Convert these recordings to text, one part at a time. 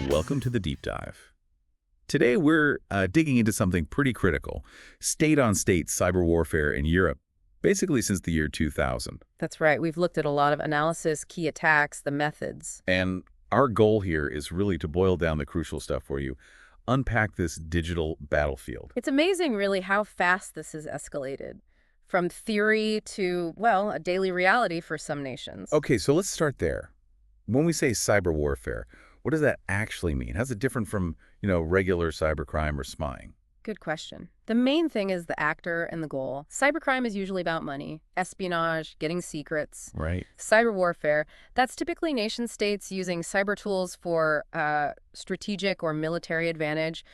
Welcome to the Deep Dive. Today we're digging into something pretty critical, state-on-state cyber warfare in Europe, basically since the year 2000. That's right. We've looked at a lot of analysis, key attacks, the methods. And our goal here is really to boil down the crucial stuff for you, unpack this digital battlefield. It's amazing, really, how fast this has escalated. From theory to, well, a daily reality for some nations. Okay, so let's start there. When we say cyber warfare, what does that actually mean? How's it different from, regular cybercrime or spying? Good question. The main thing is the actor and the goal. Cybercrime is usually about money, espionage, getting secrets. Right. Cyber warfare, that's typically nation states using cyber tools for strategic or military advantage.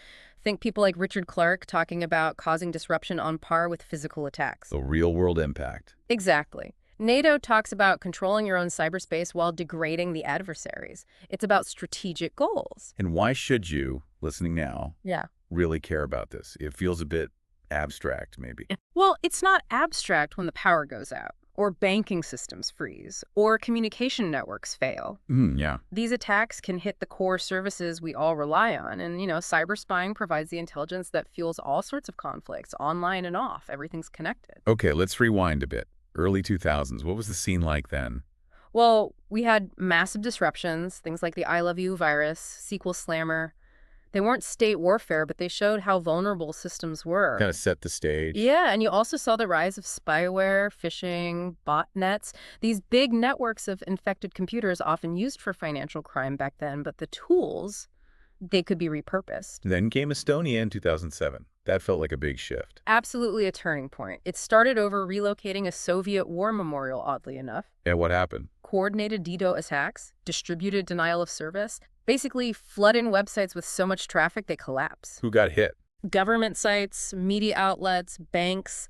Think people like Richard Clarke talking about causing disruption on par with physical attacks. The real-world impact. Exactly. NATO talks about controlling your own cyberspace while degrading the adversaries. It's about strategic goals. And why should you, listening now, Yeah. really care about this? It feels a bit abstract, maybe. Well, it's not abstract when the power goes out, or banking systems freeze, or communication networks fail. Yeah. These attacks can hit the core services we all rely on, and, cyber spying provides the intelligence that fuels all sorts of conflicts, online and off. Everything's connected. Okay, let's rewind a bit. Early 2000s, what was the scene like then? Well, we had massive disruptions, things like the I Love You virus, SQL Slammer. They weren't state warfare, but they showed how vulnerable systems were. Kind of set the stage. Yeah, and you also saw the rise of spyware, phishing, botnets. These big networks of infected computers often used for financial crime back then, but the tools, they could be repurposed. Then came Estonia in 2007. That felt like a big shift. Absolutely a turning point. It started over relocating a Soviet war memorial, oddly enough. And what happened? Coordinated DDoS attacks, distributed denial of service, basically flood in websites with so much traffic they collapse. Who got hit? Government sites, media outlets, banks.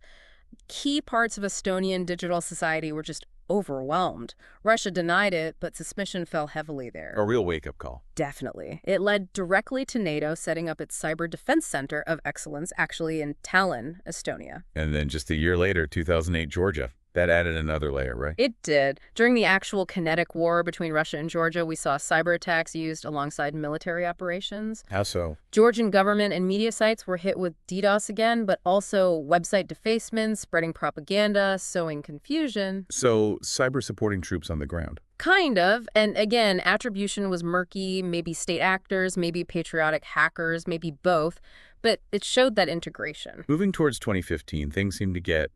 Key parts of Estonian digital society were just overwhelmed. Russia denied it, but suspicion fell heavily there. A real wake-up call. Definitely. It led directly to NATO setting up its Cyber Defense Center of Excellence, actually in Tallinn, Estonia. And then just a year later, 2008, Georgia. That added another layer, right? It did. During the actual kinetic war between Russia and Georgia, we saw cyber attacks used alongside military operations. How so? Georgian government and media sites were hit with DDoS again, but also website defacements, spreading propaganda, sowing confusion. So, cyber supporting troops on the ground. Kind of. And again, attribution was murky, maybe state actors, maybe patriotic hackers, maybe both. But it showed that integration. Moving towards 2015, things seem to get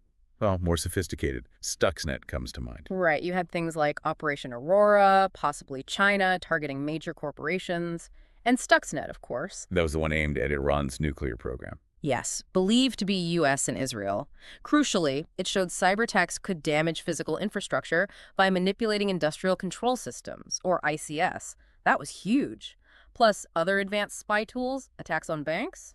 more sophisticated. Stuxnet comes to mind. Right. You had things like Operation Aurora, possibly China, targeting major corporations, and Stuxnet, of course. That was the one aimed at Iran's nuclear program. Yes, believed to be U.S. and Israel. Crucially, it showed cyber attacks could damage physical infrastructure by manipulating industrial control systems, or ICS. That was huge. Plus, other advanced spy tools, attacks on banks.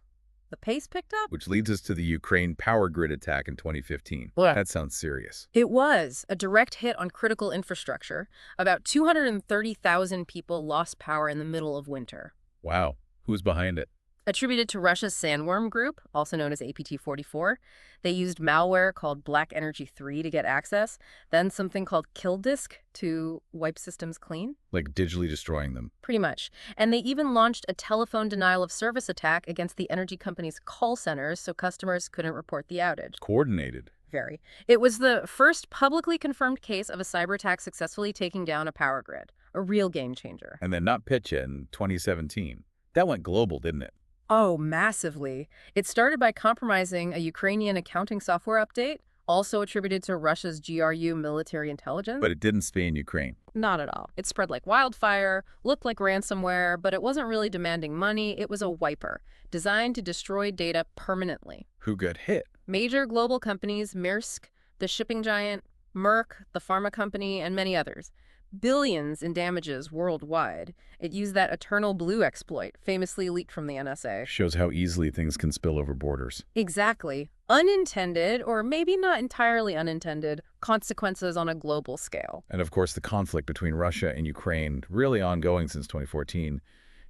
The pace picked up? Which leads us to the Ukraine power grid attack in 2015. Yeah. That sounds serious. It was a direct hit on critical infrastructure. About 230,000 people lost power in the middle of winter. Wow. Who's behind it? Attributed to Russia's Sandworm group, also known as APT-44. They used malware called Black Energy 3 to get access, then something called Kill Disk to wipe systems clean. Like digitally destroying them. Pretty much. And they even launched a telephone denial of service attack against the energy company's call centers so customers couldn't report the outage. Coordinated. Very. It was the first publicly confirmed case of a cyber attack successfully taking down a power grid. A real game changer. And then NotPetya in 2017. That went global, didn't it? Oh, massively. It started by compromising a Ukrainian accounting software update, also attributed to Russia's GRU military intelligence. But it didn't span Ukraine. Not at all. It spread like wildfire, looked like ransomware, but it wasn't really demanding money. It was a wiper, designed to destroy data permanently. Who got hit? Major global companies, Maersk, the shipping giant, Merck, the pharma company, and many others. Billions in damages worldwide. It used that Eternal Blue exploit, famously leaked from the NSA. Shows how easily things can spill over borders. Exactly. Unintended, or maybe not entirely unintended, consequences on a global scale. And of course, the conflict between Russia and Ukraine, really ongoing since 2014,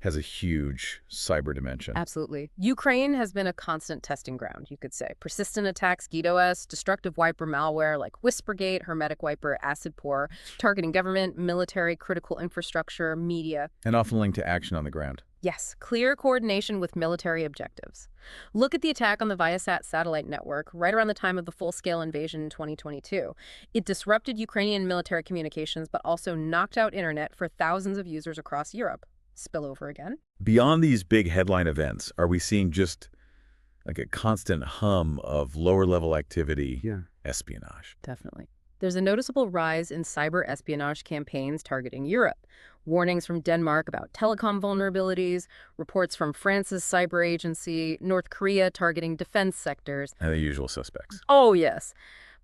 has a huge cyber dimension. Absolutely. Ukraine has been a constant testing ground, you could say. Persistent attacks, DDoS, destructive wiper malware like Whispergate, Hermetic Wiper, Acid Pour, targeting government, military, critical infrastructure, media. And often linked to action on the ground. Yes, clear coordination with military objectives. Look at the attack on the Viasat satellite network right around the time of the full-scale invasion in 2022. It disrupted Ukrainian military communications, but also knocked out internet for thousands of users across Europe. Spillover again? Beyond these big headline events, are we seeing just like a constant hum of lower-level activity, espionage? Definitely. There's a noticeable rise in cyber espionage campaigns targeting Europe. Warnings from Denmark about telecom vulnerabilities, reports from France's cyber agency, North Korea targeting defense sectors. And the usual suspects. Oh, yes.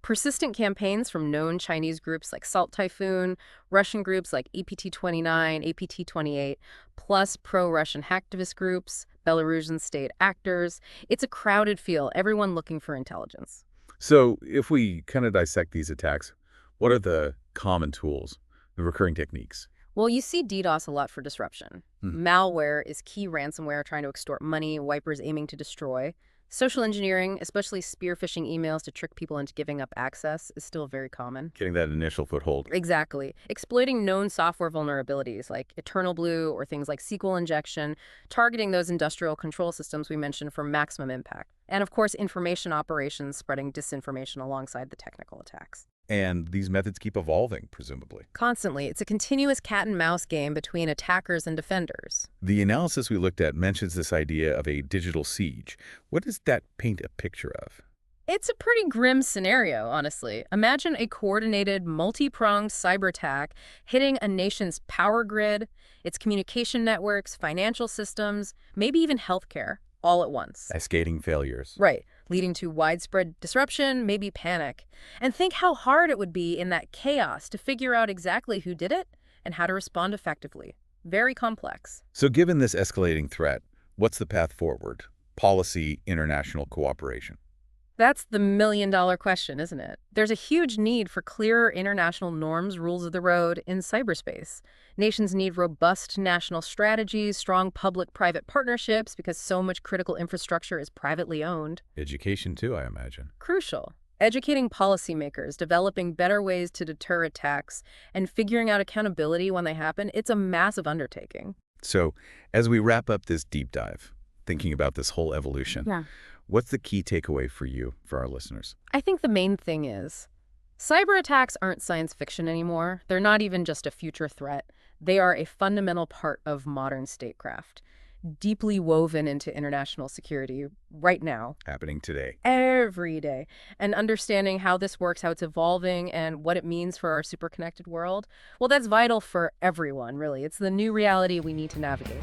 Persistent campaigns from known Chinese groups like Salt Typhoon, Russian groups like APT-29, APT-28, plus pro-Russian hacktivist groups, Belarusian state actors. It's a crowded field, everyone looking for intelligence. So if we kind of dissect these attacks, what are the common tools, the recurring techniques? Well, you see DDoS a lot for disruption. Malware is key ransomware trying to extort money, wipers aiming to destroy. Social engineering, especially spear phishing emails to trick people into giving up access, is still very common. Getting that initial foothold. Exactly. Exploiting known software vulnerabilities like Eternal Blue or things like SQL injection, targeting those industrial control systems we mentioned for maximum impact. And of course, information operations spreading disinformation alongside the technical attacks. And these methods keep evolving, presumably. Constantly. It's a continuous cat and mouse game between attackers and defenders. The analysis we looked at mentions this idea of a digital siege. What does that paint a picture of? It's a pretty grim scenario, honestly. Imagine a coordinated, multi-pronged cyber attack hitting a nation's power grid, its communication networks, financial systems, maybe even healthcare, all at once. Cascading failures. Right, leading to widespread disruption, maybe panic. And think how hard it would be in that chaos to figure out exactly who did it and how to respond effectively. Very complex. So given this escalating threat, what's the path forward? Policy, international cooperation. That's the million-dollar question, isn't it? There's a huge need for clearer international norms, rules of the road in cyberspace. Nations need robust national strategies, strong public-private partnerships, because so much critical infrastructure is privately owned. Education, too, I imagine. Crucial. Educating policymakers, developing better ways to deter attacks, and figuring out accountability when they happen, it's a massive undertaking. So as we wrap up this deep dive, thinking about this whole evolution, what's the key takeaway for you, for our listeners? I think the main thing is cyber attacks aren't science fiction anymore. They're not even just a future threat. They are a fundamental part of modern statecraft, deeply woven into international security right now. Happening today. Every day. And understanding how this works, how it's evolving, and what it means for our superconnected world, well, that's vital for everyone, really. It's the new reality we need to navigate.